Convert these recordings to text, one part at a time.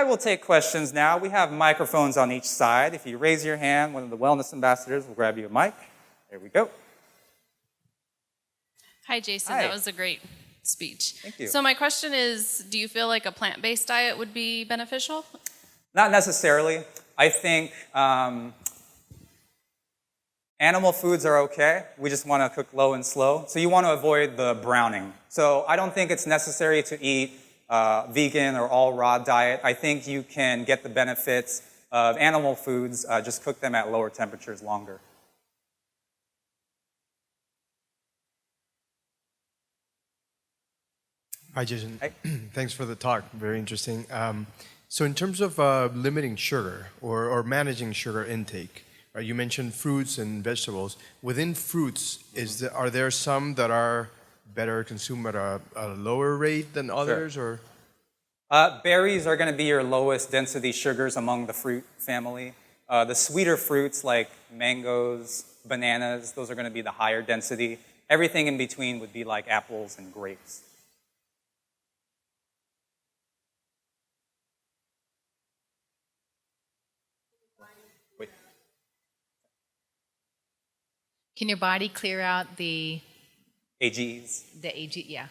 I will take questions now. We have microphones on each side. If you raise your hand, one of the wellness ambassadors will grab you a mic. There we go. Hi, Jason. Hi. That was a great speech. Thank you. So my question is, do you feel like a plant-based diet would be beneficial? Not necessarily. I think animal foods are okay. We just want to cook low and slow. So you want to avoid the browning. So I don't think it's necessary to eat vegan or all raw diet. I think you can get the benefits of animal foods, just cook them at lower temperatures longer. Hi, Jason. Hi. Thanks for the talk. Very interesting. So in terms of limiting sugar or managing sugar intake, right, you mentioned fruits and vegetables. Within fruits, are there some that are better consumed at a lower rate than others? Sure. Or Berries are going to be your lowest density sugars among the fruit family. The sweeter fruits like mangoes, bananas, those are going to be the higher density. Everything in between would be like apples and grapes. Can your body clear out the AGEs. AG? Yeah.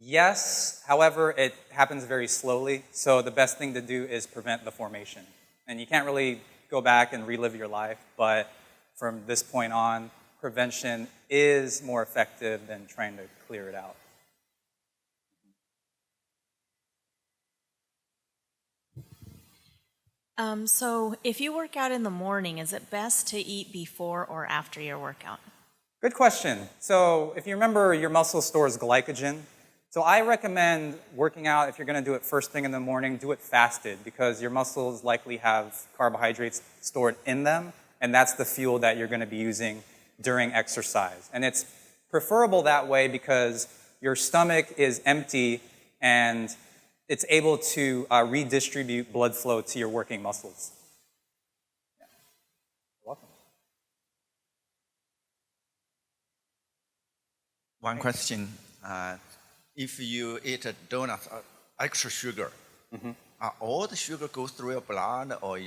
Yes, however, it happens very slowly, so the best thing to do is prevent the formation. And you can't really go back and relive your life, but from this point on, prevention is more effective than trying to clear it out. So if you work out in the morning, is it best to eat before or after your workout? Good question. So if you remember, your muscle stores glycogen. So I recommend working out, if you're going to do it first thing in the morning, do it fasted, because your muscles likely have carbohydrates stored in them, and that's the fuel that you're going to be using during exercise. And it's preferable that way because your stomach is empty and it's able to redistribute blood flow to your working muscles. Yeah. You're welcome. One question. If you eat a donut, extra sugar, all the sugar goes through your blood, or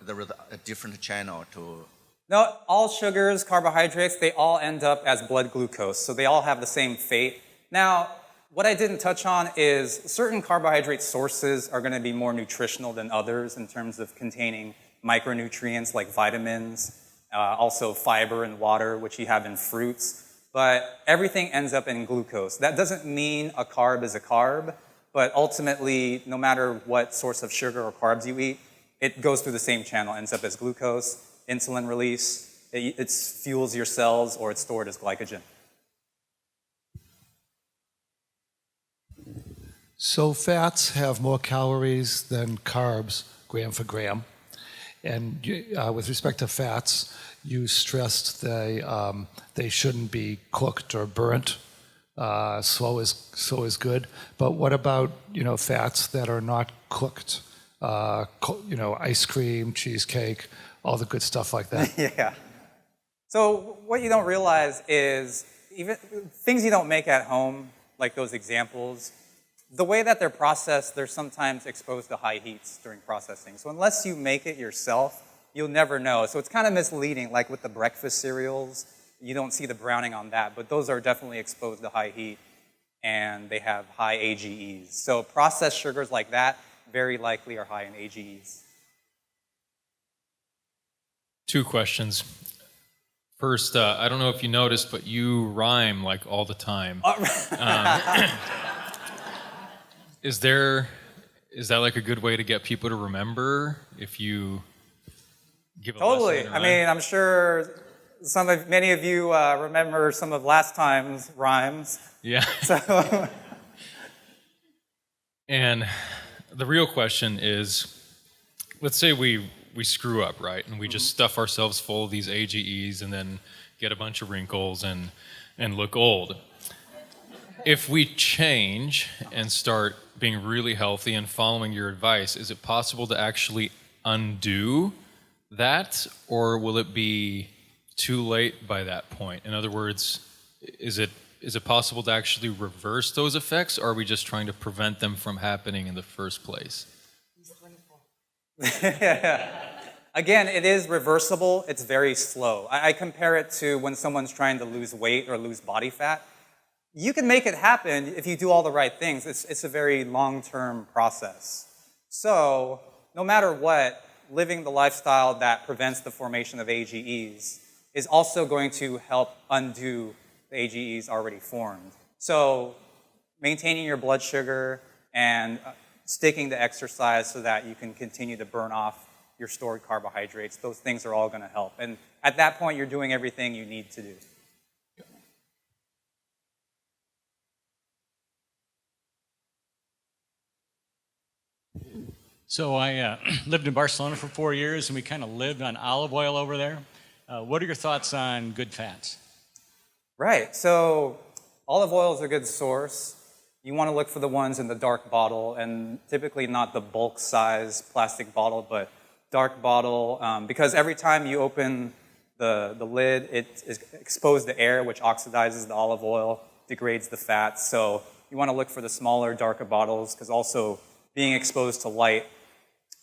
there is a different channel to... No, all sugars, carbohydrates, they all end up as blood glucose, so they all have the same fate. Now, what I didn't touch on is certain carbohydrate sources are going to be more nutritional than others in terms of containing micronutrients like vitamins, also fiber and water, which you have in fruits. But everything ends up in glucose. That doesn't mean a carb is a carb, but ultimately, no matter what source of sugar or carbs you eat, it goes through the same channel, ends up as glucose, insulin release, it fuels your cells, or it's stored as glycogen. So fats have more calories than carbs, gram for gram. And with respect to fats, you stressed they shouldn't be cooked or burnt. Slow is good. But what about fats that are not cooked? Ice cream, cheesecake, all the good stuff like that. Yeah. So what you don't realize is even things you don't make at home, like those examples, the way that they're processed, they're sometimes exposed to high heats during processing. So unless you make it yourself, you'll never know. So it's kind of misleading, like with the breakfast cereals, you don't see the browning on that, but those are definitely exposed to high heat, and they have high AGEs. So processed sugars like that very likely are high in AGEs. Two questions. First, I don't know if you noticed, but you rhyme like all the time. Is that like a good way to get people to remember if you give a Totally. lesson in I mean, I'm sure many of you remember some of last time's rhymes. Yeah. So. And the real question is, let's say we screw up, right? And we just stuff ourselves full of these AGEs and then get a bunch of wrinkles and look old. If we change and start being really healthy and following your advice, is it possible to actually undo that, or will it be too late by that point? In other words, is it is it possible to actually reverse those effects, or are we just trying to prevent them from happening in the first place? Again, it is reversible. It's very slow. I compare it to when someone's trying to lose weight or lose body fat. You can make it happen if you do all the right things. It's a very long-term process. So no matter what, living the lifestyle that prevents the formation of AGEs is also going to help undo the AGEs already formed. So maintaining your blood sugar and sticking to exercise so that you can continue to burn off your stored carbohydrates, those things are all going to help. And at that point, you're doing everything you need to do. So I lived in Barcelona for 4 years, and we kind of lived on olive oil over there. What are your thoughts on good fats? Right. So olive oil is a good source. You want to look for the ones in the dark bottle, and typically not the bulk size plastic bottle, but dark bottle, because every time you open the lid, it is exposed to air, which oxidizes the olive oil, degrades the fats. So you want to look for the smaller, darker bottles, because also being exposed to light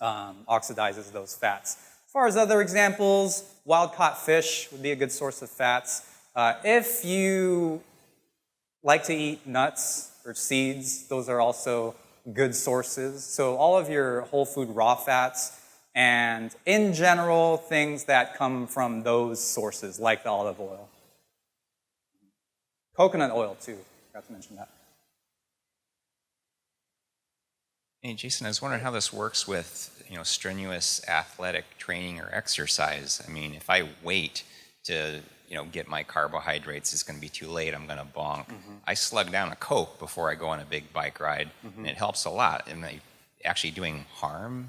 oxidizes those fats. As far as other examples, wild-caught fish would be a good source of fats. If you like to eat nuts or seeds, those are also good sources. So all of your whole food raw fats, and in general, things that come from those sources, like the olive oil. Coconut oil, too. Forgot to mention that. Hey, Jason, I was wondering how this works with, strenuous athletic training or exercise. I mean, if I wait to, get my carbohydrates, it's going to be too late. I'm going to bonk. I slug down a Coke before I go on a big bike ride, and it helps a lot. Am I actually doing harm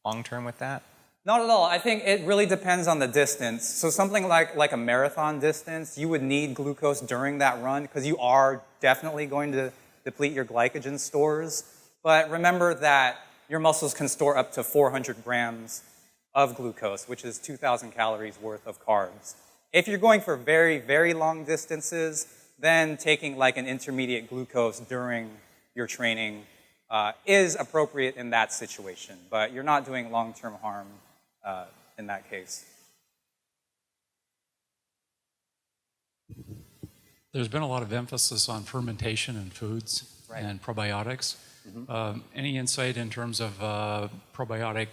long-term with that? Not at all. I think it really depends on the distance. So something like a marathon distance, you would need glucose during that run because you are definitely going to deplete your glycogen stores. But remember that your muscles can store up to 400 grams of glucose, which is 2,000 calories worth of carbs. If you're going for very, very long distances, then taking like an intermediate glucose during your training is appropriate in that situation. But you're not doing long-term harm in that case. There's been a lot of emphasis on fermentation in foods and probiotics. Any insight in terms of probiotic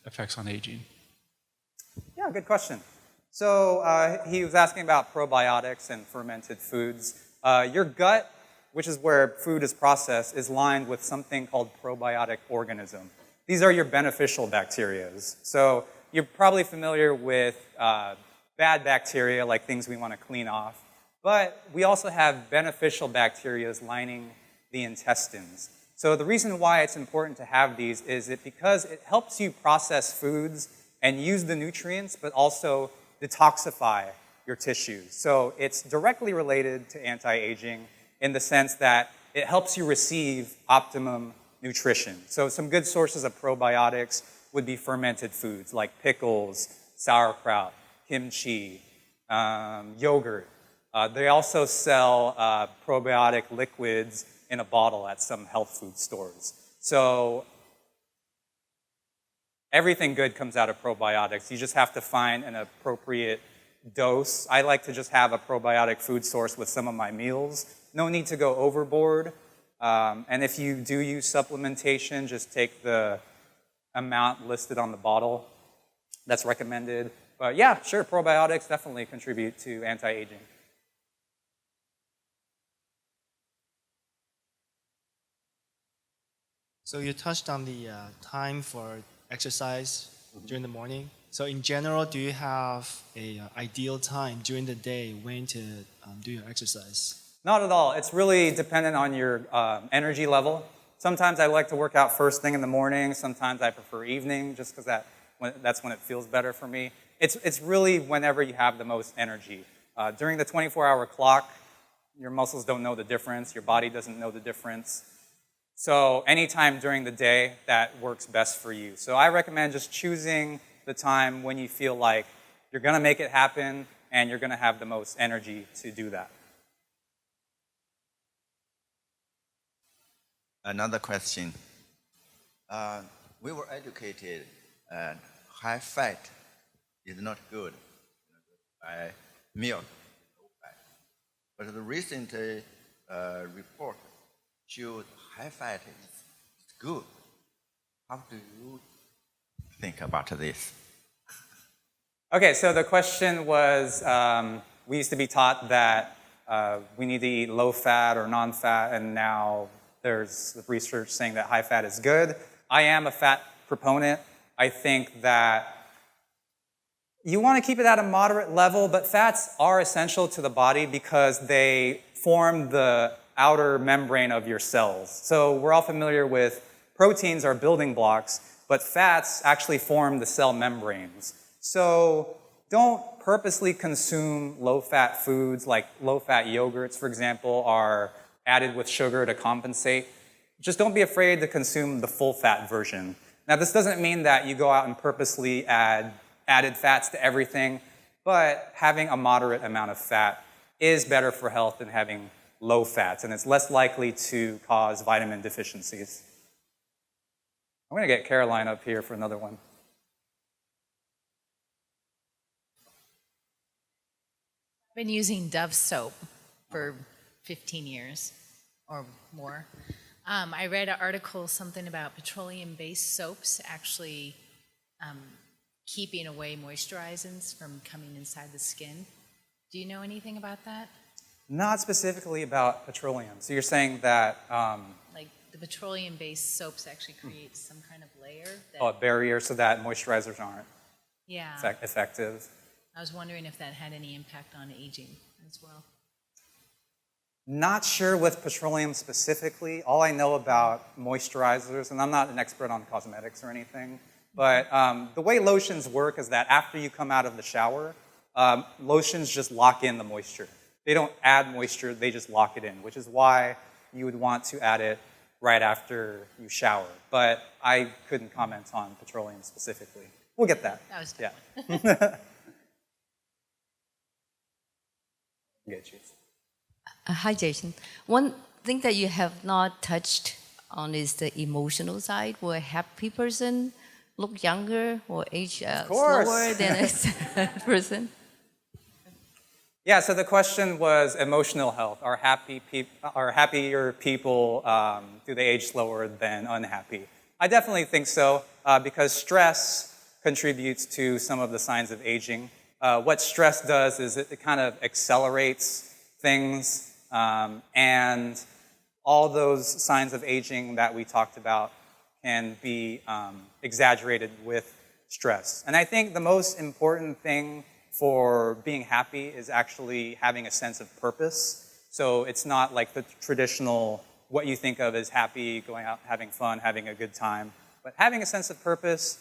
effects on aging? Yeah, good question. So he was asking about probiotics and fermented foods. Your gut, which is where food is processed, is lined with something called probiotic organism. These are your beneficial bacteria. So you're probably familiar with bad bacteria, like things we want to clean off. But we also have beneficial bacteria lining the intestines. So the reason why it's important to have these is because it helps you process foods and use the nutrients, but also detoxify your tissues. So it's directly related to anti-aging in the sense that it helps you receive optimum nutrition. So some good sources of probiotics would be fermented foods like pickles, sauerkraut, kimchi, yogurt. They also sell probiotic liquids in a bottle at some health food stores. So everything good comes out of probiotics. You just have to find an appropriate dose. I like to just have a probiotic food source with some of my meals. No need to go overboard. And if you do use supplementation, just take the amount listed on the bottle that's recommended. But yeah, sure, probiotics definitely contribute to anti-aging. So you touched on the time for exercise during the morning. So in general, do you have a ideal time during the day when to do your exercise? Not at all. It's really dependent on your energy level. Sometimes I like to work out first thing in the morning. Sometimes I prefer evening, just because that's when it feels better for me. It's really whenever you have the most energy. During the 24-hour clock, your muscles don't know the difference. Your body doesn't know the difference. So anytime during the day, that works best for you. So I recommend just choosing the time when you feel like you're going to make it happen and you're going to have the most energy to do that. Another question. We were educated high fat is not good by milk, low fat. But the recent report showed high fat is good. How do you think about this? Okay, so the question was, we used to be taught that we need to eat low fat or non-fat, and now there's research saying that high fat is good. I am a fat proponent. I think that you want to keep it at a moderate level, but fats are essential to the body because they form the outer membrane of your cells. So we're all familiar with proteins are building blocks, but fats actually form the cell membranes. So don't purposely consume low-fat foods, like low-fat yogurts, for example, are added with sugar to compensate. Just don't be afraid to consume the full-fat version. Now, this doesn't mean that you go out and purposely add added fats to everything, but having a moderate amount of fat is better for health than having low fats, and it's less likely to cause vitamin deficiencies. I'm going to get Caroline up here for another one. I've been using Dove soap for 15 years or more. I read an article, something about petroleum-based soaps actually keeping away moisturizers from coming inside the skin. Do you know anything about that? Not specifically about petroleum. So you're saying that... like the petroleum-based soaps actually create some kind of layer that... a barrier so that moisturizers aren't yeah. effective. I was wondering if that had any impact on aging as well. Not sure with petroleum specifically. All I know about moisturizers, and I'm not an expert on cosmetics or anything, but the way lotions work is that after you come out of the shower, lotions just lock in the moisture. They don't add moisture, they just lock it in, which is why you would want to add it right after you shower. But I couldn't comment on petroleum specifically. We'll get that. That was yeah. Get you. Hi, Jason. One thing that you have not touched on is the emotional side. Will a happy person look younger or age slower than a sad person? Yeah, so the question was emotional health. Are happier people, do they age slower than unhappy? I definitely think so, because stress contributes to some of the signs of aging. What stress does is it kind of accelerates things, and all those signs of aging that we talked about can be exaggerated with stress. And I think the most important thing for being happy is actually having a sense of purpose. So it's not like the traditional, what you think of as happy, going out, having fun, having a good time. But having a sense of purpose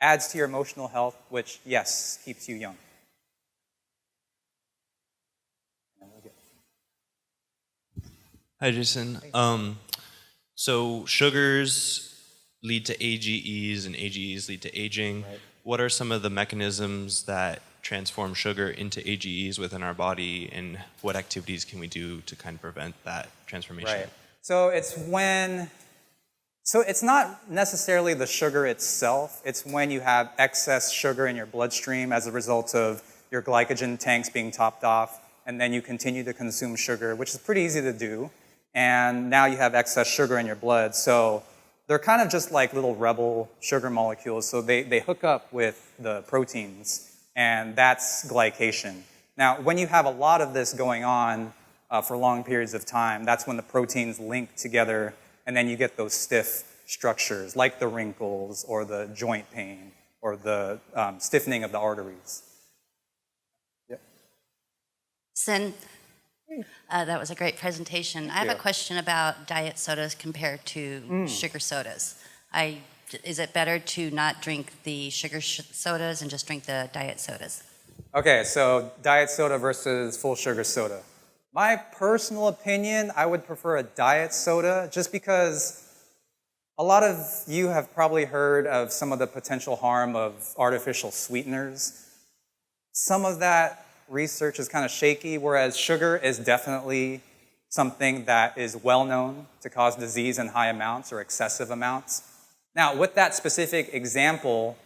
adds to your emotional health, which, yes, keeps you young. Hi, Jason. So sugars lead to AGEs and AGEs lead to aging. Right. What are some of the mechanisms that transform sugar into AGEs within our body, and what activities can we do to kind of prevent that transformation? Right. So it's not necessarily the sugar itself. It's when you have excess sugar in your bloodstream as a result of your glycogen tanks being topped off, and then you continue to consume sugar, which is pretty easy to do. And now you have excess sugar in your blood. So they're kind of just like little rebel sugar molecules. So they hook up with the proteins, and that's glycation. Now, when you have a lot of this going on for long periods of time, that's when the proteins link together, and then you get those stiff structures, like the wrinkles or the joint pain or the stiffening of the arteries. Yep. That was a great presentation. I have a question about diet sodas compared to sugar sodas. Is it better to not drink the sugar sodas and just drink the diet sodas? Okay, so diet soda versus full sugar soda. My personal opinion, I would prefer a diet soda just because a lot of you have probably heard of some of the potential harm of artificial sweeteners. Some of that research is kind of shaky, whereas sugar is definitely something that is well known to cause disease in high amounts or excessive amounts. Now, with that specific example,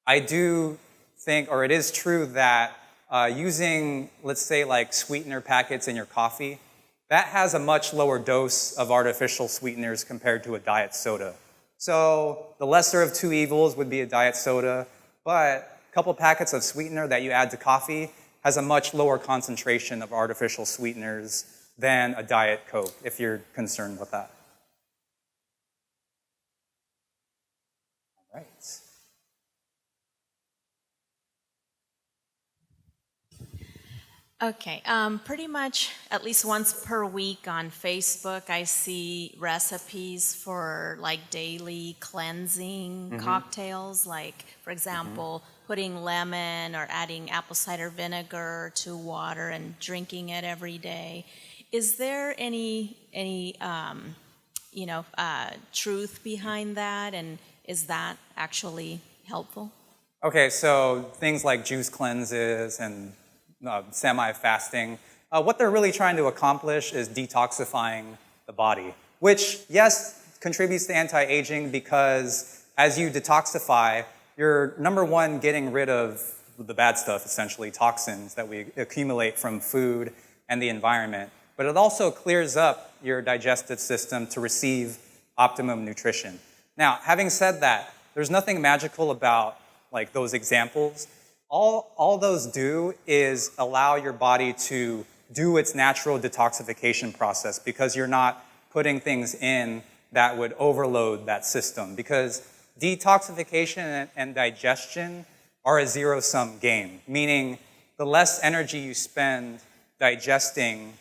I do think, or it is true that using, let's say, like sweetener packets in your coffee, that has a much lower dose of artificial sweeteners compared to a diet soda. So the lesser of two evils would be a diet soda, but a couple packets of sweetener that you add to coffee has a much lower concentration of artificial sweeteners than a Diet Coke, if you're concerned with that. All right. Okay, pretty much at least once per week on Facebook, I see recipes for like daily cleansing cocktails, like, for example, putting lemon or adding apple cider vinegar to water and drinking it every day. Is there any truth behind that, and is that actually helpful? Okay, so things like juice cleanses and semi-fasting, what they're really trying to accomplish is detoxifying the body, which, yes, contributes to anti-aging because as you detoxify, you're, number one, getting rid of the bad stuff, essentially, toxins that we accumulate from food and the environment. But it also clears up your digestive system to receive optimum nutrition. Now, having said that, there's nothing magical about like those examples. All those do is allow your body to do its natural detoxification process because you're not putting things in that would overload that system. Because detoxification and digestion are a zero-sum game, meaning the less energy you spend digesting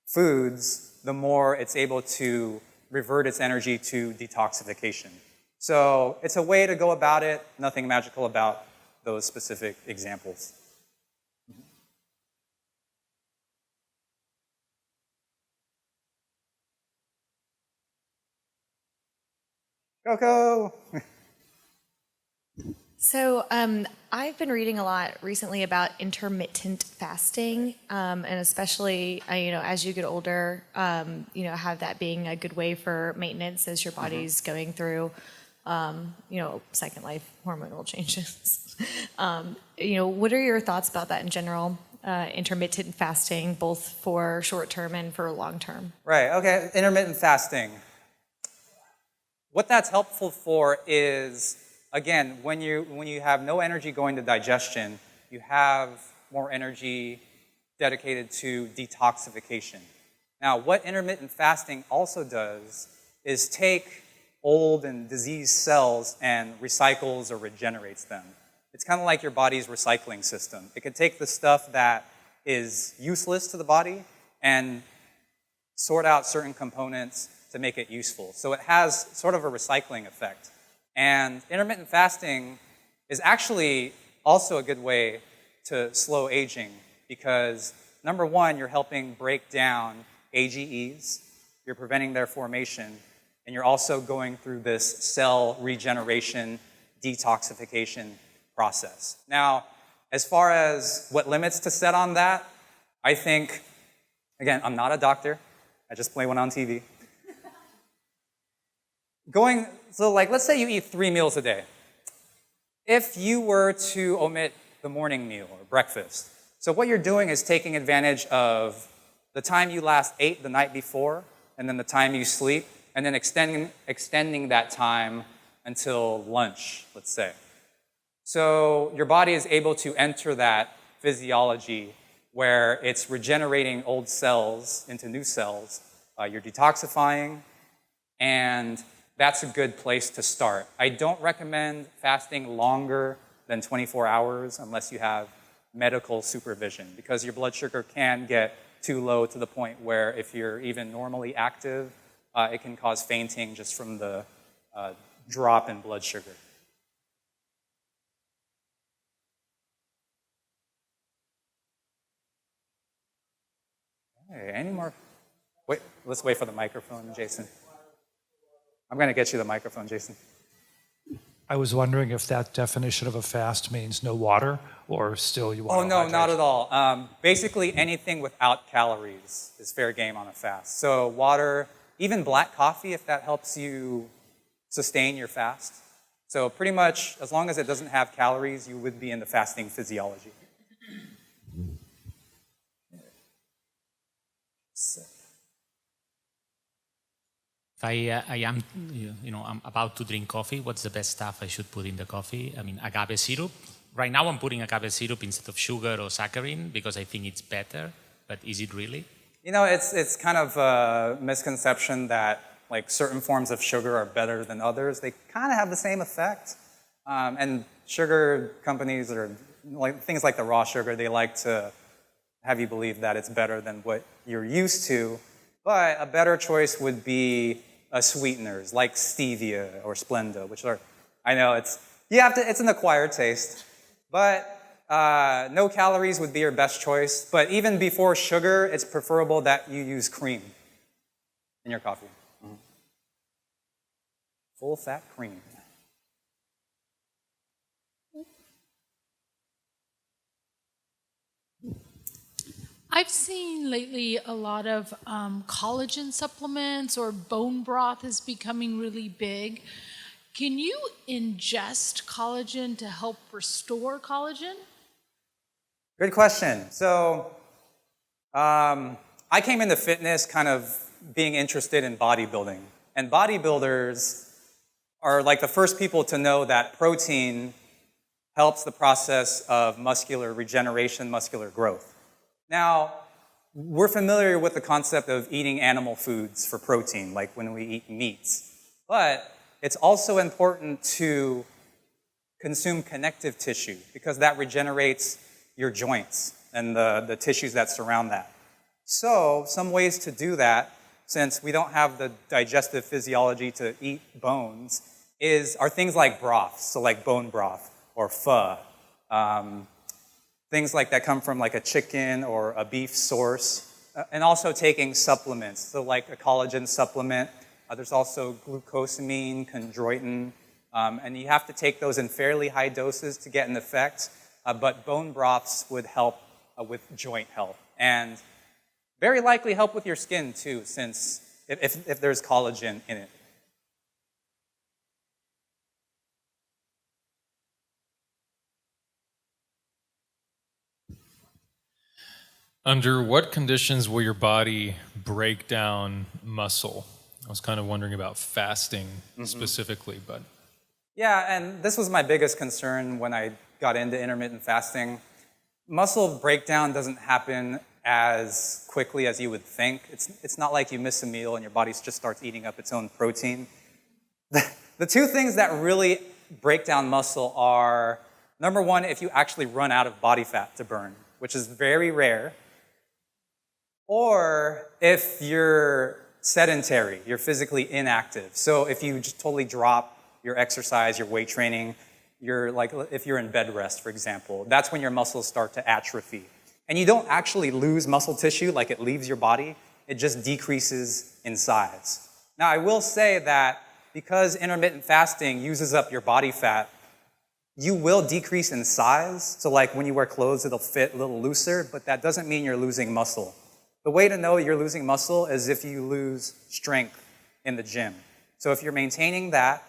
foods, the more it's able to revert its energy to detoxification. So it's a way to go about it, nothing magical about those specific examples. Coco! So I've been reading a lot recently about intermittent fasting, and especially as you get older, have that being a good way for maintenance as your body's going through, second life hormonal changes. What are your thoughts about that in general? Intermittent fasting, both for short term and for long term. Right. Okay. Intermittent fasting. What that's helpful for is, again, when you have no energy going to digestion, you have more energy dedicated to detoxification. Now, what intermittent fasting also does is take old and diseased cells and recycles or regenerates them. It's kind of like your body's recycling system. It can take the stuff that is useless to the body and sort out certain components to make it useful. So it has sort of a recycling effect. And intermittent fasting is actually also a good way to slow aging because, number one, you're helping break down AGEs, you're preventing their formation, and you're also going through this cell regeneration, detoxification process. Now, as far as what limits to set on that, I think, again, I'm not a doctor. I just play one on TV. Let's say you eat 3 meals a day. If you were to omit the morning meal or breakfast, so what you're doing is taking advantage of the time you last ate the night before, and then the time you sleep, and then extending that time until lunch, let's say. So your body is able to enter that physiology where it's regenerating old cells into new cells. You're detoxifying, and that's a good place to start. I don't recommend fasting longer than 24 hours unless you have medical supervision, because your blood sugar can get too low to the point where if you're even normally active, it can cause fainting just from the drop in blood sugar. Okay, any more? Wait, let's wait for the microphone, Jason. I'm going to get you the microphone, Jason. I was wondering if that definition of a fast means no water, or still you want Oh, no, not at all. Basically, anything without calories is fair game on a fast. So water, even black coffee, if that helps you sustain your fast. So pretty much, as long as it doesn't have calories, you would be in the fasting physiology. If I am, I'm about to drink coffee, what's the best stuff I should put in the coffee? I mean, agave syrup. Right now I'm putting agave syrup instead of sugar or saccharin because I think it's better, but is it really? You know, it's kind of a misconception that like certain forms of sugar are better than others. They kind of have the same effect. And sugar companies or like things like the raw sugar, they like to have you believe that it's better than what you're used to. But a better choice would be sweeteners like stevia or Splenda, which are, I know it's an acquired taste. But no calories would be your best choice. But even before sugar, it's preferable that you use cream in your coffee. Mm-hmm. Full fat cream. I've seen lately a lot of collagen supplements, or bone broth is becoming really big. Can you ingest collagen to help restore collagen? Good question. So I came into fitness kind of being interested in bodybuilding. And bodybuilders are like the first people to know that protein helps the process of muscular regeneration, muscular growth. Now, we're familiar with the concept of eating animal foods for protein, like when we eat meats. But it's also important to consume connective tissue because that regenerates your joints and the tissues that surround that. So, some ways to do that, since we don't have the digestive physiology to eat bones, are things like broth, so like bone broth or pho. Things like that come from like a chicken or a beef source, and also taking supplements, so like a collagen supplement. There's also glucosamine, chondroitin, and you have to take those in fairly high doses to get an effect, but bone broths would help with joint health, and very likely help with your skin too, since if there's collagen in it. Under what conditions will your body break down muscle? I was kind of wondering about fasting specifically, but. Yeah, and this was my biggest concern when I got into intermittent fasting. Muscle breakdown doesn't happen as quickly as you would think. It's not like you miss a meal and your body just starts eating up its own protein. The two things that really break down muscle are, number one, if you actually run out of body fat to burn, which is very rare. Or if you're sedentary, you're physically inactive. So if you just totally drop your exercise, your weight training, if you're in bed rest, for example, that's when your muscles start to atrophy. And you don't actually lose muscle tissue, like it leaves your body, it just decreases in size. Now, I will say that because intermittent fasting uses up your body fat, you will decrease in size. So like when you wear clothes, it'll fit a little looser, but that doesn't mean you're losing muscle. The way to know you're losing muscle is if you lose strength in the gym. So if you're maintaining that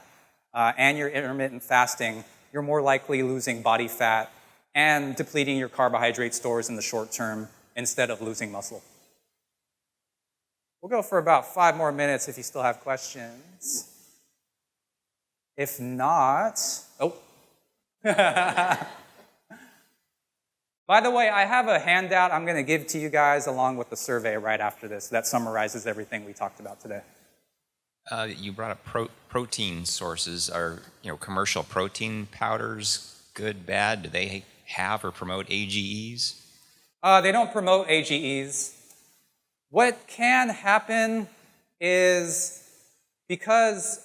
and you're intermittent fasting, you're more likely losing body fat and depleting your carbohydrate stores in the short term instead of losing muscle. We'll go for about 5 more minutes if you still have questions. If not, By the way, I have a handout I'm going to give to you guys along with the survey right after this that summarizes everything we talked about today. You brought up protein sources. Are commercial protein powders good, bad? Do they have or promote AGEs? They don't promote AGEs. What can happen is because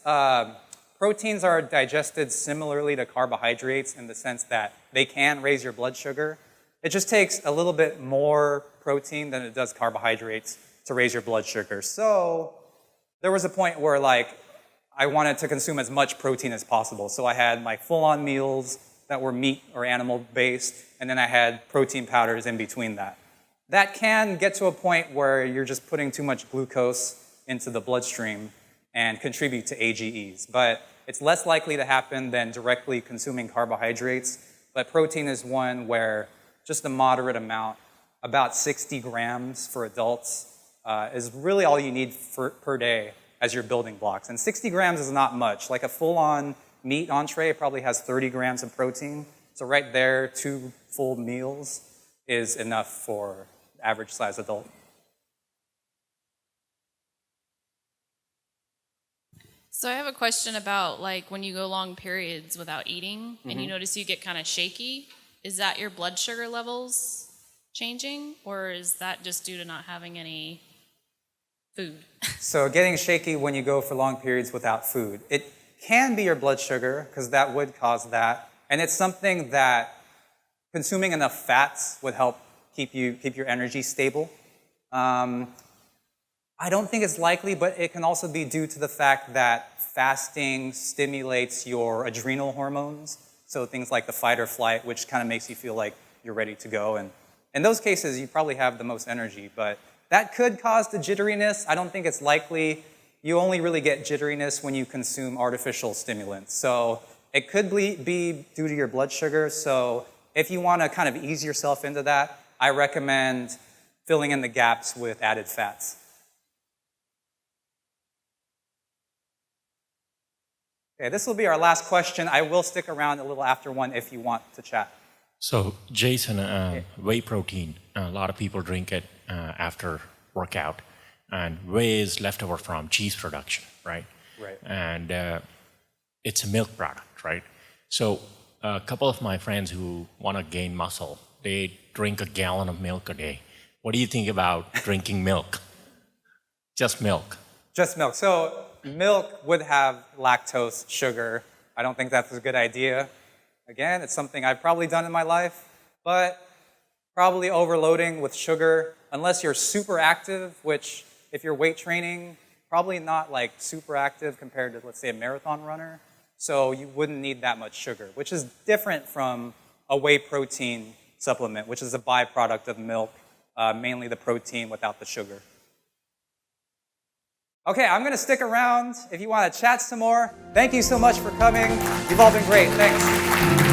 proteins are digested similarly to carbohydrates in the sense that they can raise your blood sugar. It just takes a little bit more protein than it does carbohydrates to raise your blood sugar. So there was a point where I wanted to consume as much protein as possible. So I had my full-on meals that were meat or animal-based, and then I had protein powders in between that. That can get to a point where you're just putting too much glucose into the bloodstream and contribute to AGEs. But it's less likely to happen than directly consuming carbohydrates. But protein is one where just a moderate amount, about 60 grams for adults, is really all you need per day as your building blocks. And 60 grams is not much. Like a full-on meat entree probably has 30 grams of protein. So right there, 2 full meals is enough for the average size adult. So I have a question about like when you go long periods without eating and you Mhm. notice you get kind of shaky. Is that your blood sugar levels changing, or is that just due to not having any food? So getting shaky when you go for long periods without food. It can be your blood sugar, because that would cause that. And it's something that consuming enough fats would help keep your energy stable. I don't think it's likely, but it can also be due to the fact that fasting stimulates your adrenal hormones. So things like the fight or flight, which kind of makes you feel like you're ready to go. And in those cases, you probably have the most energy, but that could cause the jitteriness. I don't think it's likely. You only really get jitteriness when you consume artificial stimulants. So it could be due to your blood sugar. So if you want to kind of ease yourself into that, I recommend filling in the gaps with added fats. Okay, this will be our last question. I will stick around a little after one if you want to chat. So, Jason, whey protein, a lot of people drink it after workout, and whey is leftover from cheese production, right? Right. And it's a milk product, right? So, a couple of my friends who want to gain muscle, they drink a gallon of milk a day. What do you think about drinking milk? Just milk. Just milk. So milk would have lactose, sugar. I don't think that's a good idea. Again, it's something I've probably done in my life, but probably overloading with sugar, unless you're super active, which if you're weight training, probably not like super active compared to, let's say, a marathon runner. So you wouldn't need that much sugar, which is different from a whey protein supplement, which is a byproduct of milk, mainly the protein without the sugar. Okay, I'm going to stick around if you want to chat some more. Thank you so much for coming. You've all been great. Thanks.